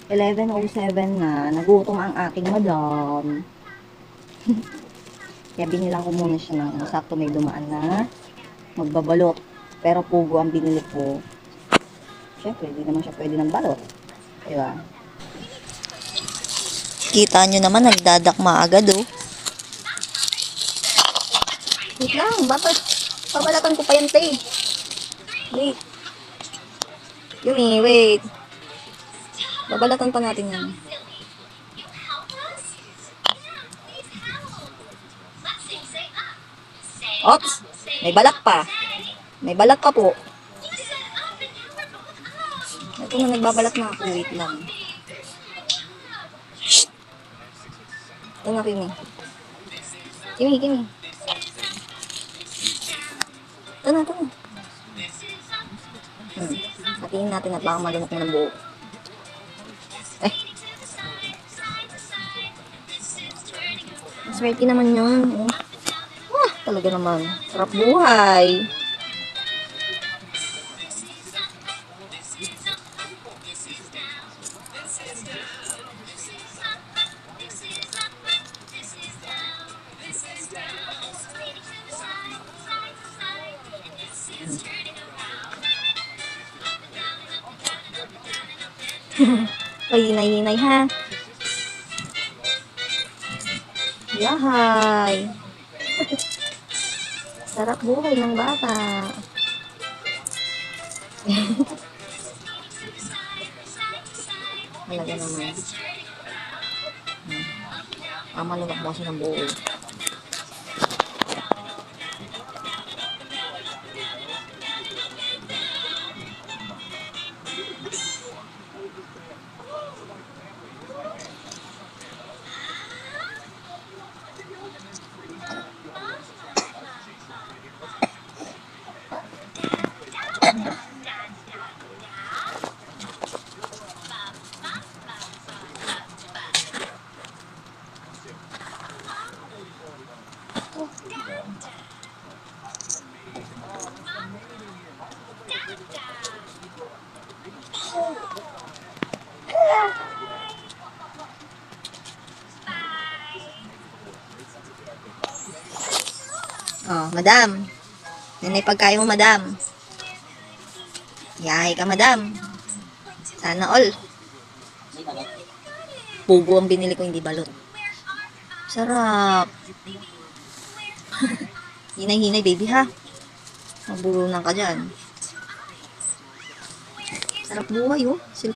11:07 na. Nagutom ang aking madam. Kaya binilang ko muna siya ng sakto may dumaan na magbabalot. Pero pugo ang binili ko. Siyempre, hindi naman siya pwede ng balot. Diba? Kita nyo naman, nagdadakma agad oh. Wait lang, bakit? Pabalatan ko pa yan, te. Wait. Yumi, wait. Babalatan pa natin yan. Oops! May balat pa. May balat pa po. Ito na, nagbabalat na ako. Wait lang. Ito na, Kimi. Kimi. Ito na. Hatiin natin at baka maganap na ng buo. Swerte naman yun. Talaga naman. Sarap buhay. Ay, hinay ha. Yahay. Sarap buhay ng bata. Talaga naman. Mamalunok mo siya ng buo. Oh, madam. Yan ay pagkain mo, madam. Yahay ka, madam. Sana all. Pugo ang binili ko, hindi balot. Sarap. Hinay-hinay, baby, ha? Maburunan ka dyan. Sarap buhay, oh.